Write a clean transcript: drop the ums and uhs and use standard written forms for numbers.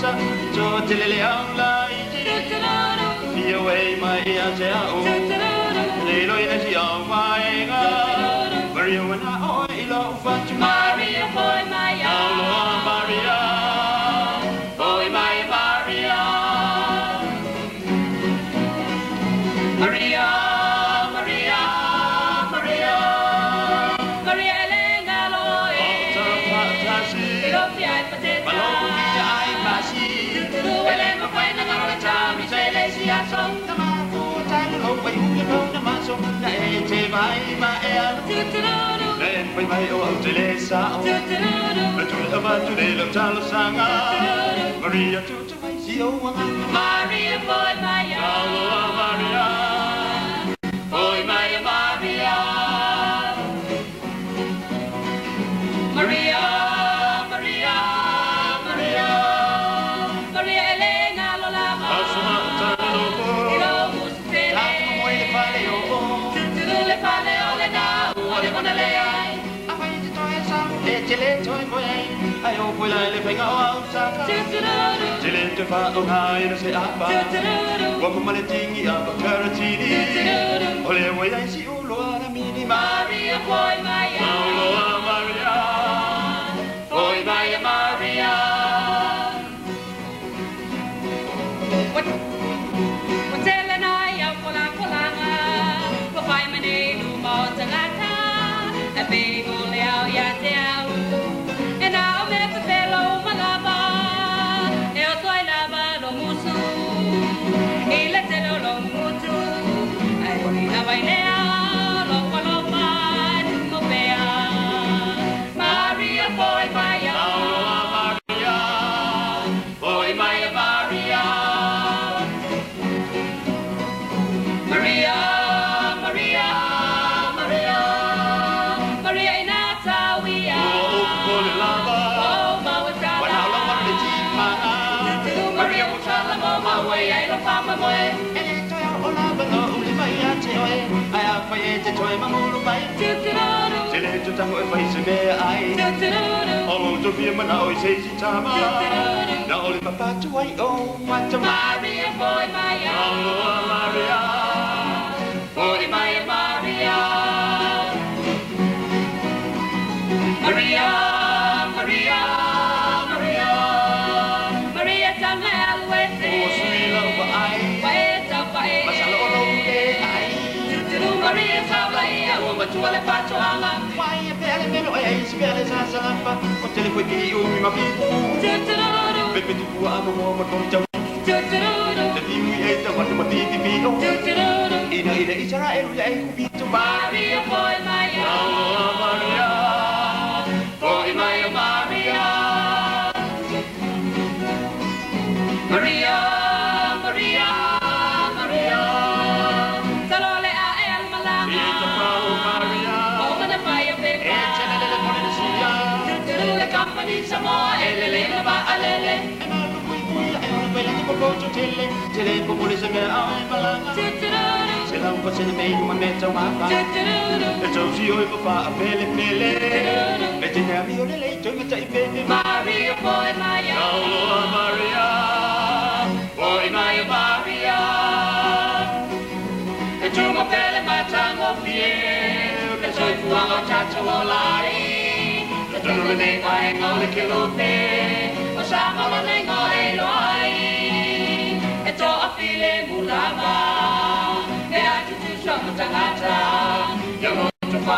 sa cho tilele ang lai be away my ajao le loi na si ao mai ga Maria wana oi lo fa Maria boy my Maria boy my Maria Maria Maria Maria Maria Elena loe Ethiopia pateta Palong ai basi Ele mo pai na ngaro cha mi sai le si aso không phải uống đâu nó mà sống này chê vai mà em lên bay bay ô ô chê lê sao mà chú lê ba chú lê làm cha làm sang á Maria chú chú bay siêu Maria boy Maria Maria boy Maria Maria Maria Maria Maria Maria Elena lola Chile thôi với anh, ai ô quay lại phải ngáo áo xa Chile tôi pha ông hai nó sẽ áp ba Qua một mallet tingi ở bậc carotini Ole quay lại siêu loa na mini Maria boy Maria Maria boy Maria Maria What tell I am kolang Ko pai mane nu mo tangata A big ol yao ya teo And I'll make a fellow malaba Eo toy lava lo musu Ile te lo mutu Ai ori na vai nea lo palopa mo pea Maria boy Maria Maria boy Maria Maria Maria Maria Maria Maria Inatawia Ole lava Oh mawata Wanao lang man leji ma Maria Musala mo mawe ay lo pa mo ai à phải chơi chơi mà ngu lúc bay chơi lên cho thằng ơi phải chơi mẹ ai ông cho phía mình ơi chơi gì cha mà nào lên papa cho ai ông mà cho Maria boy Maria Maria boy Maria Maria Maria Maria Maria Maria Tamel Wesi oh sweet love ai Waita pai masalo long de ai Maria Tabla o matuale patuala why pele melo ai spele sa salapa o tele foi que o mi mapi bebe tu bua mo mo mo chau jadi mi ai ta wat mati ti bi o ina Israel ya ai ku bi tu Maria boy Maria Maria boy Maria Maria Maria Maria Maria Salole a el malanga ita pa o Maria o mana fire big e chele le policía le company samo elele ba alele chele po police me ai malanga se la ko se me mo me tau ma pa e tau si oi pa pele pele e te na mi o le to me tai pele Maria boy Maria Maria boy Maria Maria e tu mo pele matango fie e soy fuango chacho olai e tu no le mai no le kilote o sama lo le ngoi loi e to a file mulava e a tu so mo tangata yo mo tu fa